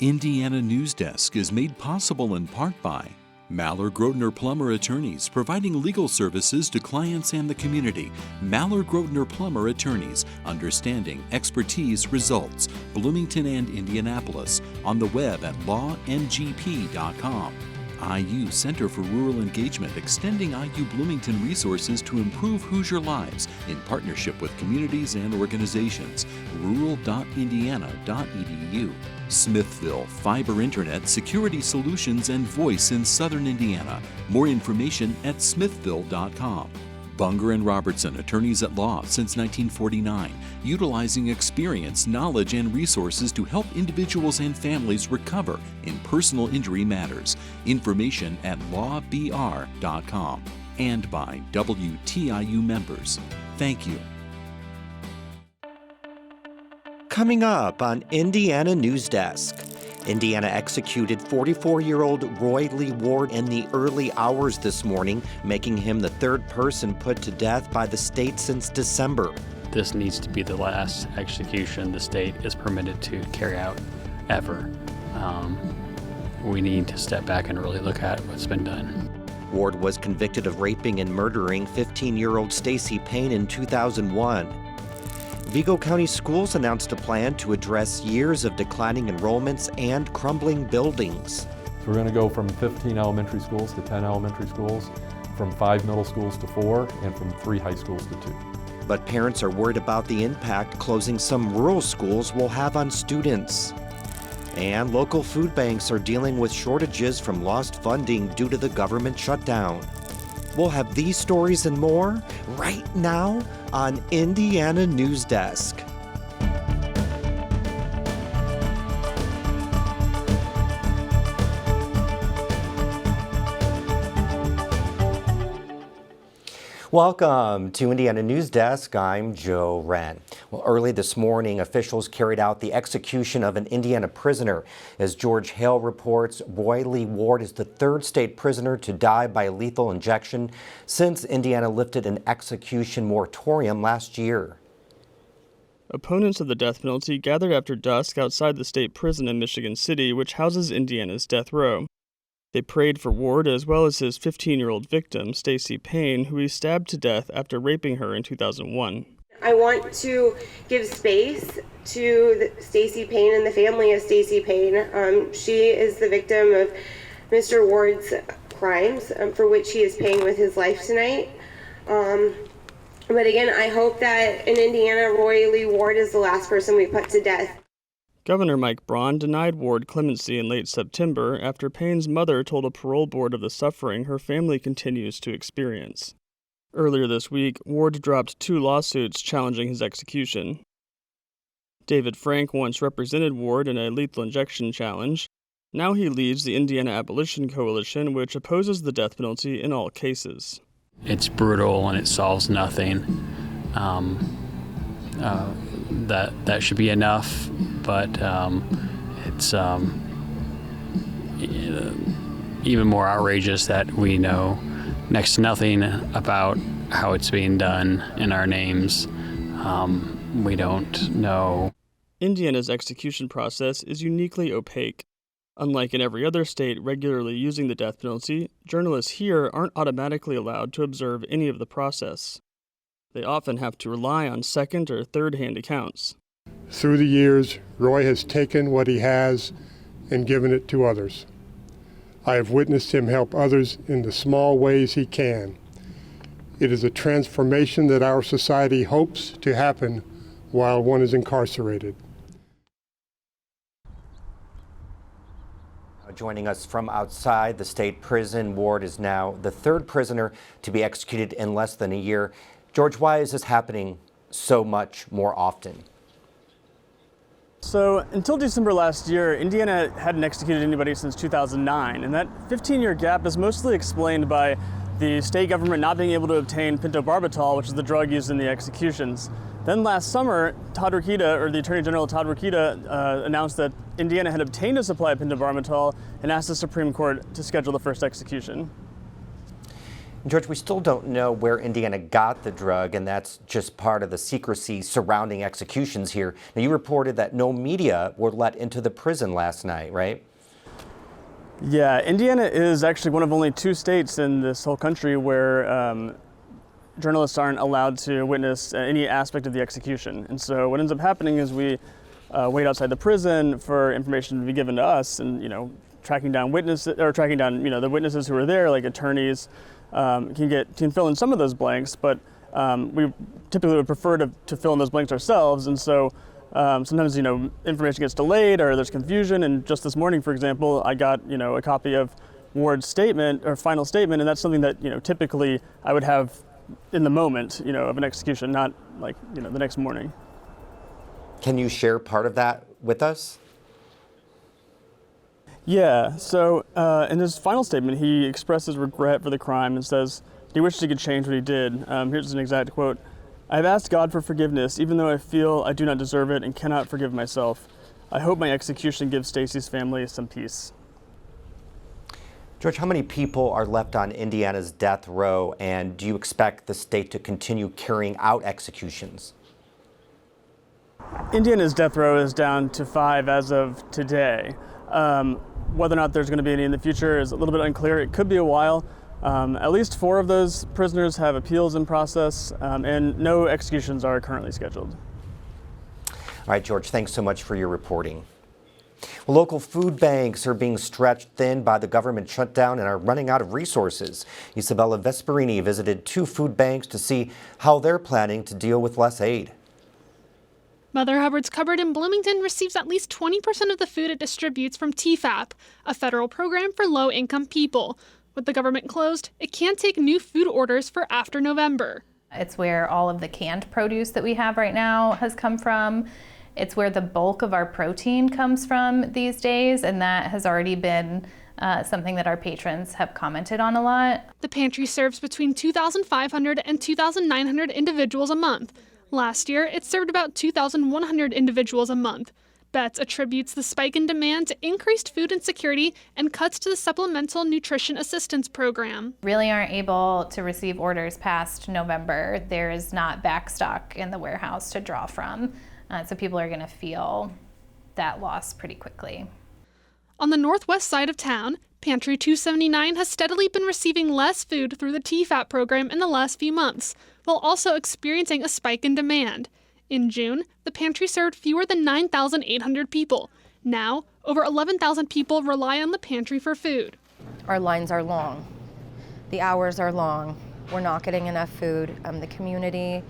Indiana Newsdesk is made possible in part by Maller Grotner Plummer Attorneys, providing legal services to clients and the community. Maller Grotner Plummer Attorneys, understanding, expertise, results. Bloomington and Indianapolis, on the web at lawngp.com. IU Center for Rural Engagement, extending IU Bloomington resources to improve Hoosier lives in partnership with communities and organizations. rural.indiana.edu. Smithville, fiber internet, security solutions, and voice in Southern Indiana. More information at smithville.com. Bunger and Robertson, attorneys at law since 1949, utilizing experience, knowledge, and resources to help individuals and families recover in personal injury matters. Information at lawbr.com. And by WTIU members. Thank you. Coming up on Indiana Newsdesk. Indiana executed 44-year-old Roy Lee Ward in the early hours this morning, making him the third person put to death by the state since December. This needs to be the last execution the state is permitted to carry out ever. We need to step back and really look at what's been done. Ward was convicted of raping and murdering 15-year-old Stacy Payne in 2001. Vigo County Schools announced a plan to address years of declining enrollments and crumbling buildings. So we're going to go from 15 elementary schools to 10 elementary schools, from 5 middle schools to 4, and from 3 high schools to 2. But parents are worried about the impact closing some rural schools will have on students. And local food banks are dealing with shortages from lost funding due to the government shutdown. We'll have these stories and more right now on Indiana Newsdesk. Welcome to Indiana Newsdesk. I'm Joe Wren. Well, early this morning, officials carried out the execution of an Indiana prisoner. As George Hale reports, Roy Lee Ward is the third state prisoner to die by lethal injection since Indiana lifted an execution moratorium last year. Opponents of the death penalty gathered after dusk outside the state prison in Michigan City, which houses Indiana's death row. They prayed for Ward as well as his 15-year-old victim, Stacy Payne, who he stabbed to death after raping her in 2001. I want to give space to Stacy Payne and the family of Stacy Payne. She is the victim of Mr. Ward's crimes, for which he is paying with his life tonight. But again, I hope that in Indiana, Roy Lee Ward is the last person we put to death. Governor Mike Braun denied Ward clemency in late September after Payne's mother told a parole board of the suffering her family continues to experience. Earlier this week, Ward dropped 2 lawsuits challenging his execution. David Frank once represented Ward in a lethal injection challenge. Now he leads the Indiana Abolition Coalition, which opposes the death penalty in all cases. It's brutal and it solves nothing. That should be enough, but it's even more outrageous that we know next to nothing about how it's being done in our names. We don't know. Indiana's execution process is uniquely opaque. Unlike in every other state regularly using the death penalty, journalists here aren't automatically allowed to observe any of the process. They often have to rely on second or third-hand accounts. Through the years, Roy has taken what he has and given it to others. I have witnessed him help others in the small ways he can. It is a transformation that our society hopes to happen while one is incarcerated. Joining us from outside the state prison, Ward is now the third prisoner to be executed in less than a year. George, why is this happening so much more often? So, until December last year, Indiana hadn't executed anybody since 2009, and that 15-year gap is mostly explained by the state government not being able to obtain pentobarbital, which is the drug used in the executions. Then last summer, the Attorney General Todd Rokita announced that Indiana had obtained a supply of pentobarbital and asked the Supreme Court to schedule the first execution. George, we still don't know where Indiana got the drug, and that's just part of the secrecy surrounding executions here. Now, you reported that no media were let into the prison last night, right? Yeah, Indiana is actually one of only 2 states in this whole country where journalists aren't allowed to witness any aspect of the execution. And so what ends up happening is we wait outside the prison for information to be given to us, and tracking down witnesses, or tracking down the witnesses who are there, like attorneys. Can fill in some of those blanks, but we typically would prefer to fill in those blanks ourselves. And so sometimes information gets delayed or there's confusion. And just this morning, for example, I got a copy of Ward's statement or final statement, and that's something that typically I would have in the moment of an execution, not like the next morning. Can you share part of that with us? Yeah, so in his final statement, he expresses regret for the crime and says he wishes he could change what he did. Here's an exact quote. "I have asked God for forgiveness, even though I feel I do not deserve it and cannot forgive myself. I hope my execution gives Stacy's family some peace." George, how many people are left on Indiana's death row, and do you expect the state to continue carrying out executions? Indiana's death row is down to 5 as of today. Whether or not there's going to be any in the future is a little bit unclear. It could be a while. At least 4 of those prisoners have appeals in process, and no executions are currently scheduled. All right, George, thanks so much for your reporting. Well, local food banks are being stretched thin by the government shutdown and are running out of resources. Isabella Vesperini visited 2 food banks to see how they're planning to deal with less aid. Mother Hubbard's Cupboard in Bloomington receives at least 20% of the food it distributes from TFAP, a federal program for low-income people. With the government closed, it can't take new food orders for after November. It's where all of the canned produce that we have right now has come from. It's where the bulk of our protein comes from these days, and that has already been something that our patrons have commented on a lot. The pantry serves between 2,500 and 2,900 individuals a month. Last year, it served about 2,100 individuals a month. Betts attributes the spike in demand to increased food insecurity and cuts to the Supplemental Nutrition Assistance Program. Really aren't able to receive orders past November. There is not backstock in the warehouse to draw from. So people are going to feel that loss pretty quickly. On the northwest side of town, Pantry 279 has steadily been receiving less food through the TFAP program in the last few months, while also experiencing a spike in demand. In June, the pantry served fewer than 9,800 people. Now, over 11,000 people rely on the pantry for food. Our lines are long. The hours are long. We're not getting enough food. The community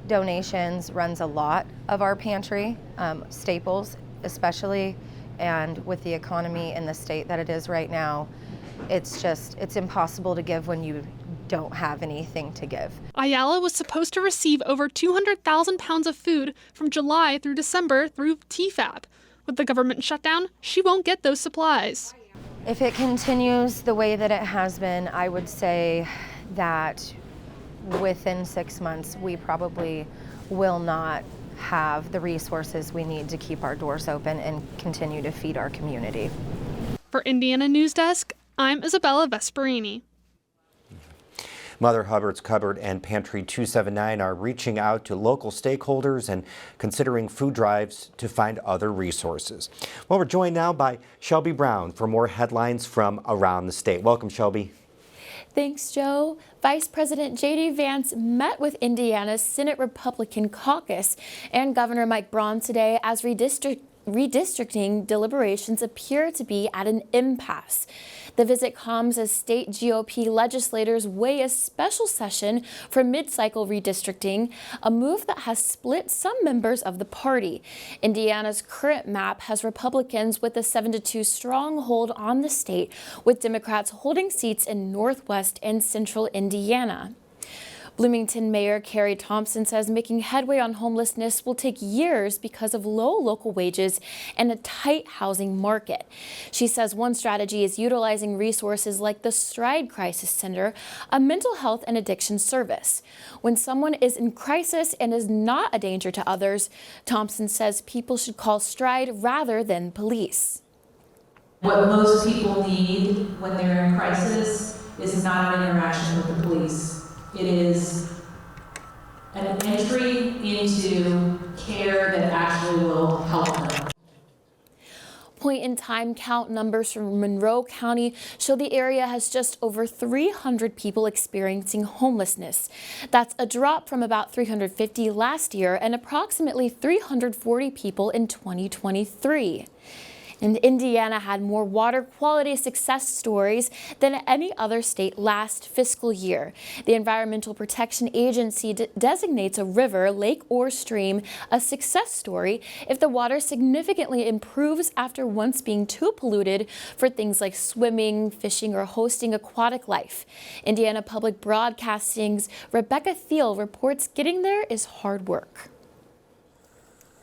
donations runs a lot of our pantry, staples especially, and with the economy in the state that it is right now, it's impossible to give when you don't have anything to give. Ayala was supposed to receive over 200,000 pounds of food from July through December through TFAP. With the government shutdown, she won't get those supplies. If it continues the way that it has been, I would say that within 6 months, we probably will not have the resources we need to keep our doors open and continue to feed our community. For Indiana Newsdesk, I'm Isabella Vesperini. Mother Hubbard's Cupboard and Pantry 279 are reaching out to local stakeholders and considering food drives to find other resources. Well, we're joined now by Shelby Brown for more headlines from around the state. Welcome, Shelby. Thanks, Joe. Vice President J.D. Vance met with Indiana's Senate Republican caucus and Governor Mike Braun today as redistricting deliberations appear to be at an impasse. The visit comes as state GOP legislators weigh a special session for mid-cycle redistricting, a move that has split some members of the party. Indiana's current map has Republicans with a 7-2 stronghold on the state, with Democrats holding seats in northwest and central Indiana. Bloomington Mayor Carrie Thompson says making headway on homelessness will take years because of low local wages and a tight housing market. She says one strategy is utilizing resources like the Stride Crisis Center, a mental health and addiction service. When someone is in crisis and is not a danger to others, Thompson says people should call Stride rather than police. What most people need when they're in crisis This is not an interaction with the police. It is an entry into care that actually will help them. Point-in-time count numbers from Monroe County show the area has just over 300 people experiencing homelessness. That's a drop from about 350 last year and approximately 340 people in 2023. And Indiana had more water quality success stories than any other state last fiscal year. The Environmental Protection Agency designates a river, lake, or stream a success story if the water significantly improves after once being too polluted for things like swimming, fishing, or hosting aquatic life. Indiana Public Broadcasting's Rebecca Thiel reports getting there is hard work.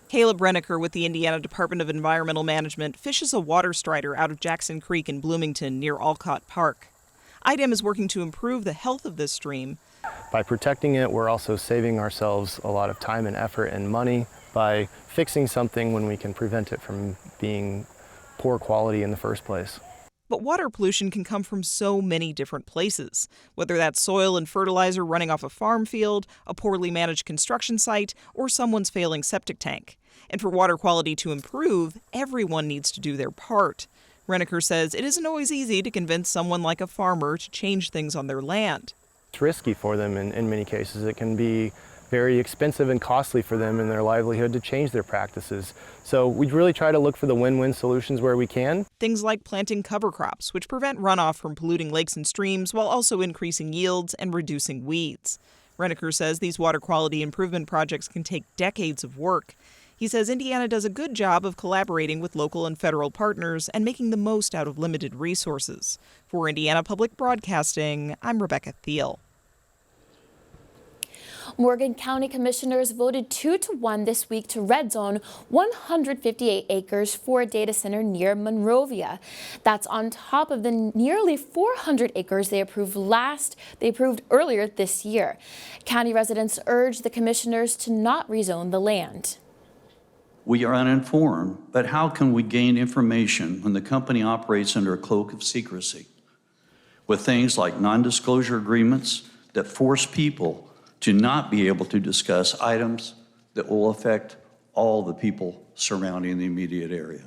Caleb Renneker with the Indiana Department of Environmental Management fishes a water strider out of Jackson Creek in Bloomington near Alcott Park. IDEM is working to improve the health of this stream. By protecting it, we're also saving ourselves a lot of time and effort and money by fixing something when we can prevent it from being poor quality in the first place. But water pollution can come from so many different places, whether that's soil and fertilizer running off a farm field, a poorly managed construction site, or someone's failing septic tank. And for water quality to improve, everyone needs to do their part. Renneker says it isn't always easy to convince someone like a farmer to change things on their land. It's risky for them in many cases. It can be very expensive and costly for them in their livelihood to change their practices. So we really try to look for the win-win solutions where we can. Things like planting cover crops, which prevent runoff from polluting lakes and streams while also increasing yields and reducing weeds. Renneker says these water quality improvement projects can take decades of work. He says Indiana does a good job of collaborating with local and federal partners and making the most out of limited resources. For Indiana Public Broadcasting, I'm Rebecca Thiel. Morgan County commissioners voted 2-1 this week to red zone 158 acres for a data center near Monrovia. That's on top of the nearly 400 acres they approved earlier this year. County residents urged the commissioners to not rezone the land. We are uninformed, but how can we gain information when the company operates under a cloak of secrecy with things like non-disclosure agreements that force people to not be able to discuss items that will affect all the people surrounding the immediate area?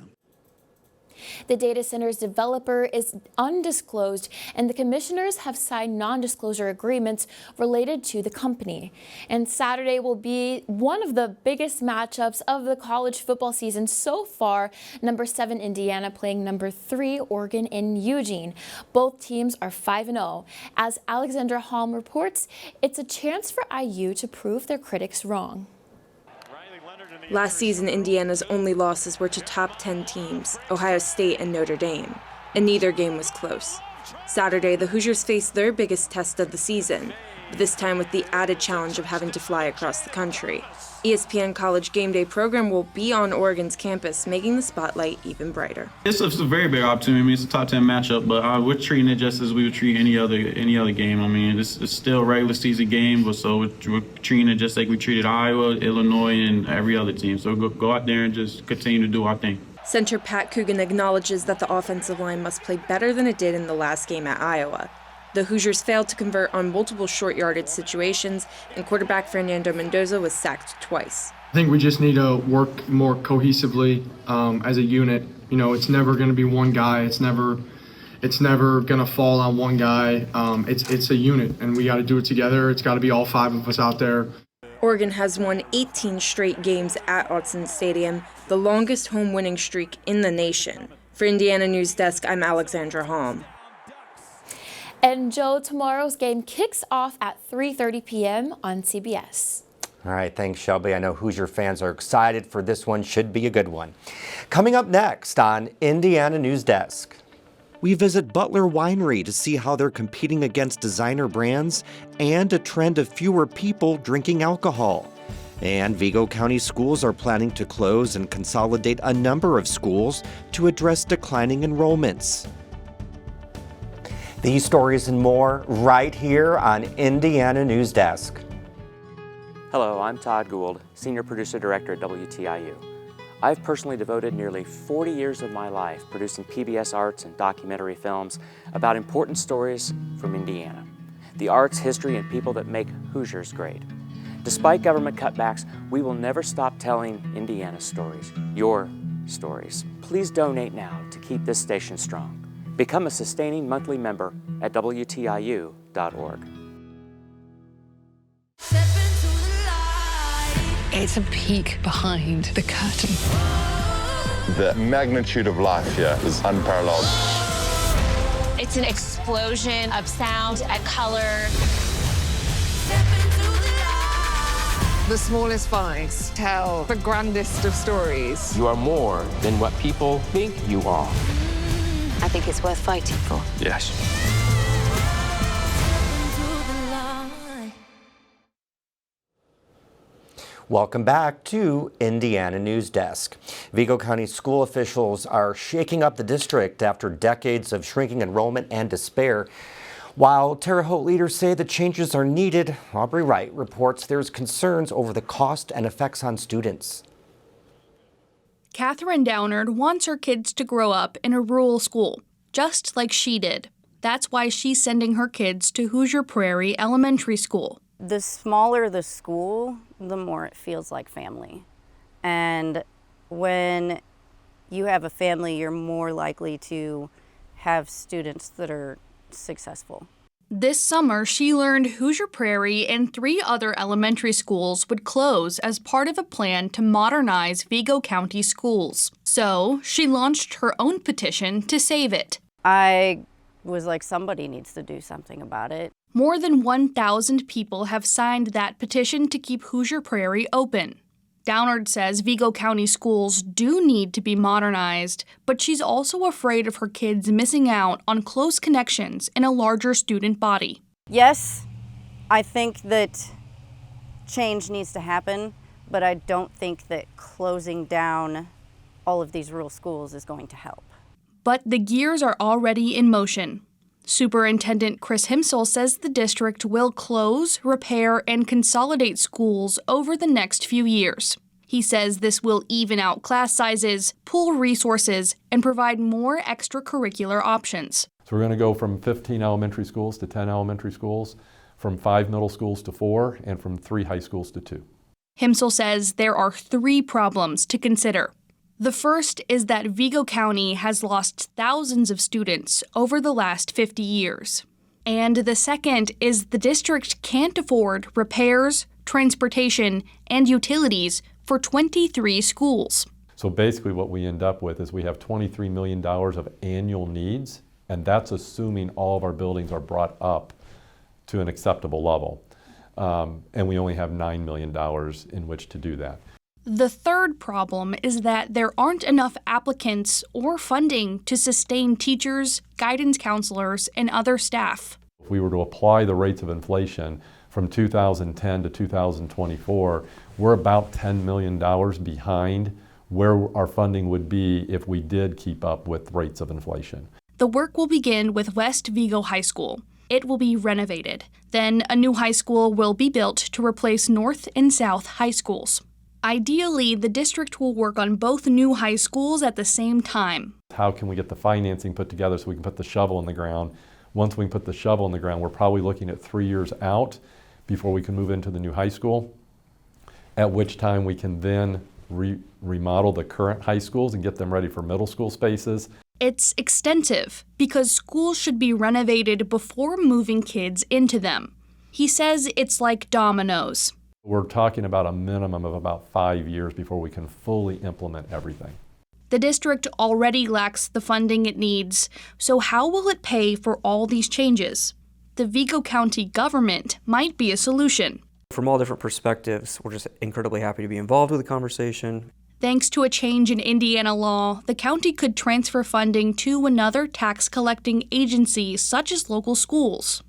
The data center's developer is undisclosed, and the commissioners have signed non-disclosure agreements related to the company. And Saturday will be one of the biggest matchups of the college football season so far. Number 7 Indiana playing number 3 Oregon in Eugene. Both teams are 5-0. As Alexandra Halm reports, it's a chance for IU to prove their critics wrong. Last season, Indiana's only losses were to top 10 teams, Ohio State and Notre Dame, and neither game was close. Saturday, the Hoosiers faced their biggest test of the season, but this time with the added challenge of having to fly across the country. ESPN College Game Day program will be on Oregon's campus, making the spotlight even brighter. It's a very big opportunity. I mean, it's a top 10 matchup, but we're treating it just as we would treat any other game. I mean, it's still a regular season game, but so we're treating it just like we treated Iowa, Illinois, and every other team. So go out there and just continue to do our thing. Center Pat Coogan acknowledges that the offensive line must play better than it did in the last game at Iowa. The Hoosiers failed to convert on multiple short yardage situations, and quarterback Fernando Mendoza was sacked twice. I think we just need to work more cohesively as a unit. You know, it's never going to be one guy. It's never going to fall on one guy. It's a unit, and we got to do it together. It's got to be all 5 of us out there. Oregon has won 18 straight games at Autzen Stadium, the longest home winning streak in the nation. For Indiana Newsdesk, I'm Alexandra Halm. And Joe, tomorrow's game kicks off at 3:30 p.m. on CBS. All right, thanks, Shelby. I know Hoosier fans are excited for this one. Should be a good one. Coming up next on Indiana Newsdesk, we visit Butler Winery to see how they're competing against designer brands and a trend of fewer people drinking alcohol. And Vigo County Schools are planning to close and consolidate a number of schools to address declining enrollments. These stories and more right here on Indiana Newsdesk. Hello, I'm Todd Gould, Senior Producer Director at WTIU. I've personally devoted nearly 40 years of my life producing PBS arts and documentary films about important stories from Indiana. The arts, history, and people that make Hoosiers great. Despite government cutbacks, we will never stop telling Indiana's stories, your stories. Please donate now to keep this station strong. Become a sustaining monthly member at WTIU.org. It's a peek behind the curtain. The magnitude of life here is unparalleled. It's an explosion of sound and color. The smallest voice tell the grandest of stories. You are more than what people think you are. I think it's worth fighting for. Yes. Welcome back to Indiana Newsdesk. Vigo County school officials are shaking up the district after decades of shrinking enrollment and despair. While Terre Haute leaders say the changes are needed, Aubrey Wright reports there's concerns over the cost and effects on students. Catherine Downard wants her kids to grow up in a rural school, just like she did. That's why she's sending her kids to Hoosier Prairie Elementary School. The smaller the school, the more it feels like family. And when you have a family, you're more likely to have students that are successful. This summer, she learned Hoosier Prairie and 3 other elementary schools would close as part of a plan to modernize Vigo County Schools. So she launched her own petition to save it. I was like, somebody needs to do something about it. More than 1,000 people have signed that petition to keep Hoosier Prairie open. Downard says Vigo County schools do need to be modernized, but she's also afraid of her kids missing out on close connections in a larger student body. Yes, I think that change needs to happen, but I don't think that closing down all of these rural schools is going to help. But the gears are already in motion. Superintendent Chris Himsel says the district will close, repair, and consolidate schools over the next few years. He says this will even out class sizes, pool resources, and provide more extracurricular options. So we're going to go from 15 elementary schools to 10 elementary schools, from 5 middle schools to 4, and from 3 high schools to 2. Himsel says there are 3 problems to consider. The first is that Vigo County has lost thousands of students over the last 50 years. And the second is the district can't afford repairs, transportation, and utilities for 23 schools. So basically what we end up with is we have $23 million of annual needs, and that's assuming all of our buildings are brought up to an acceptable level. And we only have $9 million in which to do that. The third problem is that there aren't enough applicants or funding to sustain teachers, guidance counselors, and other staff. If we were to apply the rates of inflation from 2010 to 2024, we're about $10 million behind where our funding would be if we did keep up with rates of inflation. The work will begin with West Vigo High School. It will be renovated. Then a new high school will be built to replace North and South high schools. Ideally, the district will work on both new high schools at the same time. How can we get the financing put together so we can put the shovel in the ground? Once we put the shovel in the ground, we're probably looking at 3 years out before we can move into the new high school, at which time we can then remodel the current high schools and get them ready for middle school spaces. It's extensive because schools should be renovated before moving kids into them. He says it's like dominoes. We're talking about a minimum of about 5 years before we can fully implement everything. The district already lacks the funding it needs, so how will it pay for all these changes? The Vigo County government might be a solution. From all different perspectives, we're just incredibly happy to be involved with the conversation. Thanks to a change in Indiana law, the county could transfer funding to another tax-collecting agency, such as local schools.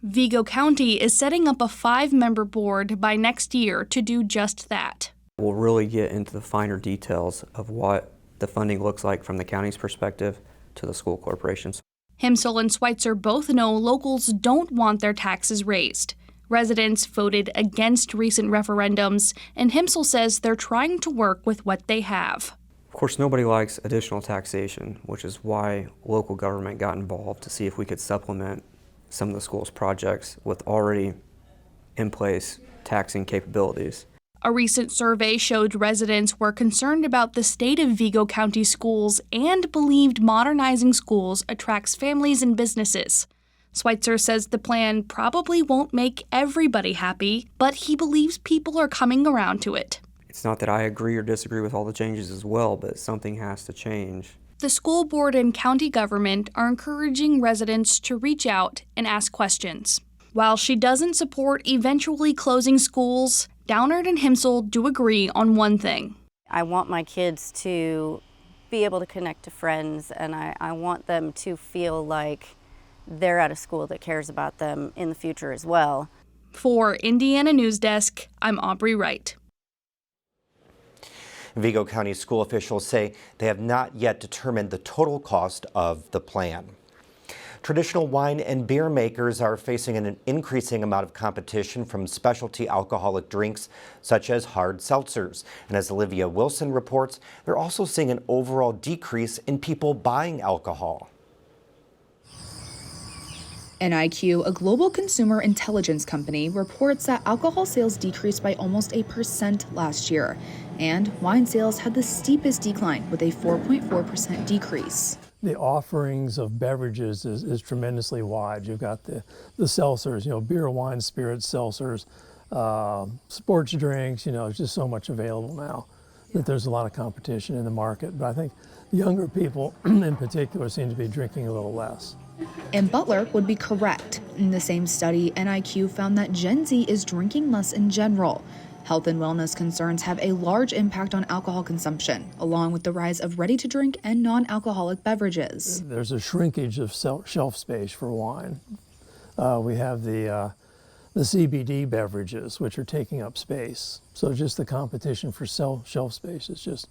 Vigo County is setting up a 5-member board by next year to do just that. We'll really get into the finer details of what the funding looks like from the county's perspective to the school corporations. Himsel and Schweitzer both know locals don't want their taxes raised. Residents voted against recent referendums, and Himsel says they're trying to work with what they have. Of course, nobody likes additional taxation, which is why local government got involved to see if we could supplement some of the school's projects with already in place taxing capabilities. A recent survey showed residents were concerned about the state of Vigo County Schools and believed modernizing schools attracts families and businesses. Schweitzer says the plan probably won't make everybody happy, but he believes people are coming around to it. It's not that I agree or disagree with all the changes as well, but something has to change. The school board and county government are encouraging residents to reach out and ask questions. While she doesn't support eventually closing schools, Downard and Himsel do agree on one thing. I want my kids to be able to connect to friends, and I want them to feel like they're at a school that cares about them in the future as well. For Indiana Newsdesk, I'm Aubrey Wright. Vigo County school officials say they have not yet determined the total cost of the plan. Traditional wine and beer makers are facing an increasing amount of competition from specialty alcoholic drinks such as hard seltzers. And as Olivia Wilson reports, they're also seeing an overall decrease in people buying alcohol. NIQ, a global consumer intelligence company, reports that alcohol sales decreased by almost 8% last year, and wine sales had the steepest decline with a 4.4% decrease. The offerings of beverages is tremendously wide. You've got the seltzers, beer, wine, spirits, seltzers, sports drinks, there's just so much available now that there's a lot of competition in the market. But I think the younger people in particular seem to be drinking a little less. And Butler would be correct. In the same study, NIQ found that Gen Z is drinking less in general. Health and wellness concerns have a large impact on alcohol consumption, along with the rise of ready-to-drink and non-alcoholic beverages. There's a shrinkage of shelf space for wine. We have the CBD beverages, which are taking up space. So just the competition for shelf space is just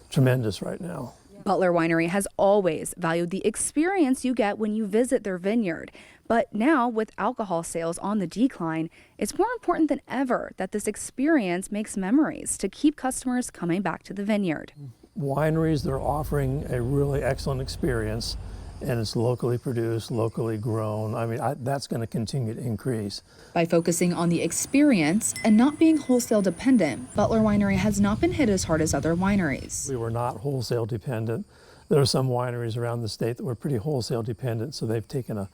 tremendous right now. Butler Winery has always valued the experience you get when you visit their vineyard. But now, with alcohol sales on the decline, it's more important than ever that this experience makes memories to keep customers coming back to the vineyard. Wineries, they're offering a really excellent experience, and it's locally produced, locally grown. I mean, that's going to continue to increase. By focusing on the experience and not being wholesale dependent, Butler Winery has not been hit as hard as other wineries. We were not wholesale dependent. There are some wineries around the state that were pretty wholesale dependent, so they've taken a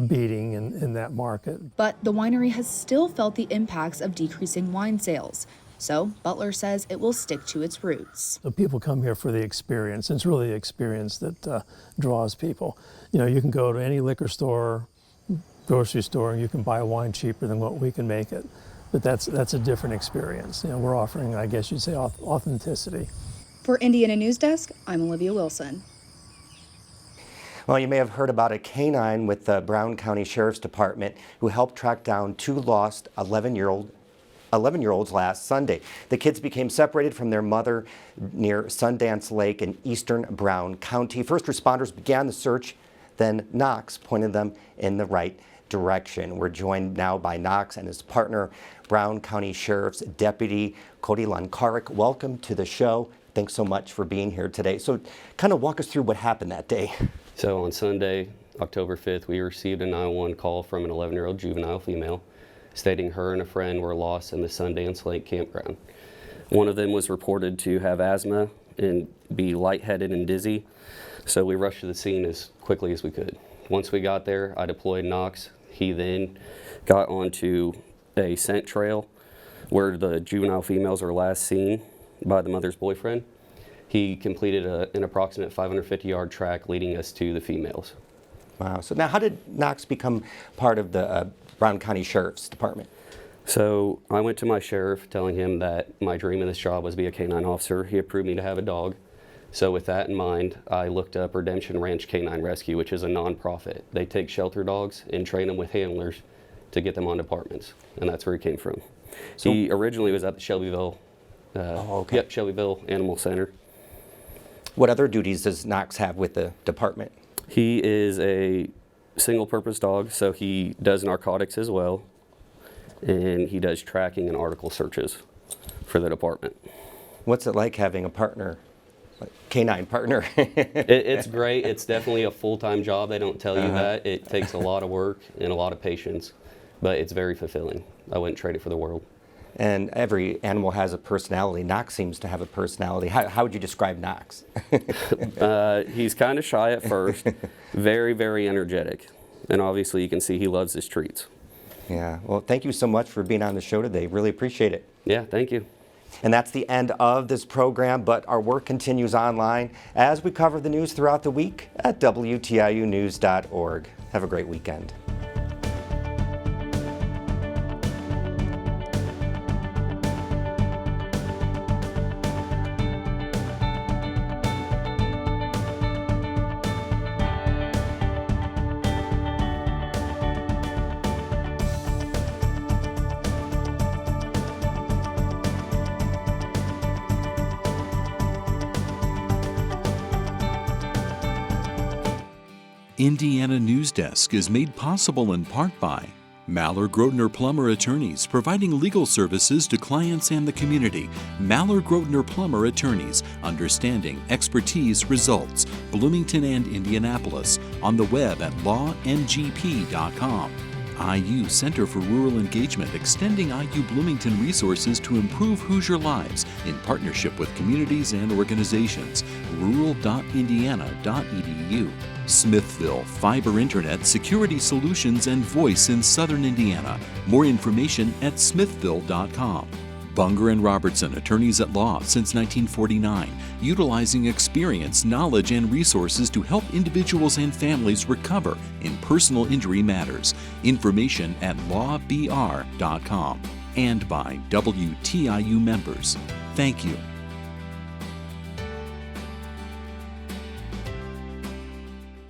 beating in that market. But the winery has still felt the impacts of decreasing wine sales. So Butler says it will stick to its roots. So people come here for the experience. It's really the experience that draws people. You can go to any liquor store, grocery store, and you can buy wine cheaper than what we can make it. But that's a different experience. We're offering, I guess you'd say, authenticity. For Indiana Newsdesk, I'm Olivia Wilson. Well, you may have heard about a canine with the Brown County Sheriff's Department who helped track down two lost 11-year-olds last Sunday. The kids became separated from their mother near Sundance Lake in eastern Brown County. First responders began the search, then Knox pointed them in the right direction. We're joined now by Knox and his partner, Brown County Sheriff's Deputy Cody Lankarik. Welcome to the show. Thanks so much for being here today. So kind of walk us through what happened that day. So on Sunday, October 5th, we received a 911 call from an 11-year-old juvenile female stating her and a friend were lost in the Sundance Lake campground. One of them was reported to have asthma and be lightheaded and dizzy, so we rushed to the scene as quickly as we could. Once we got there, I deployed Knox. He then got onto a scent trail where the juvenile females were last seen by the mother's boyfriend. He completed an approximate 550-yard track leading us to the females. Wow. So now how did Knox become part of the Brown County Sheriff's Department? So I went to my sheriff telling him that my dream in this job was to be a canine officer. He approved me to have a dog. So with that in mind, I looked up Redemption Ranch Canine Rescue, which is a nonprofit. They take shelter dogs and train them with handlers to get them on departments, and that's where he came from. So he originally was at the Shelbyville, Shelbyville Animal Center. What other duties does Knox have with the department? He is a single-purpose dog, so he does narcotics as well. and he does tracking and article searches for the department. What's it like having a partner, like canine partner? It's great. It's definitely a full-time job. They don't tell you that. It takes a lot of work and a lot of patience, but it's very fulfilling. I wouldn't trade it for the world. And every animal has a personality. Knox seems to have a personality. How would you describe Knox? He's kind of shy at first, very, very energetic. And obviously you can see he loves his treats. Yeah, well, thank you so much for being on the show today. Really appreciate it. Yeah, thank you. And that's the end of this program, but our work continues online as we cover the news throughout the week at WTIUnews.org. Have a great weekend. Indiana Newsdesk is made possible in part by Maller Grotner Plummer Attorneys, providing legal services to clients and the community. Maller Grotner Plummer Attorneys, understanding, expertise, results. Bloomington and Indianapolis, on the web at lawngp.com. IU Center for Rural Engagement, extending IU Bloomington resources to improve Hoosier lives in partnership with communities and organizations. rural.indiana.edu. Smithville, fiber internet, security solutions, and voice in Southern Indiana. More information at smithville.com. Bunger and Robertson, attorneys at law since 1949, utilizing experience, knowledge, and resources to help individuals and families recover in personal injury matters. Information at lawbr.com. And by WTIU members. Thank you.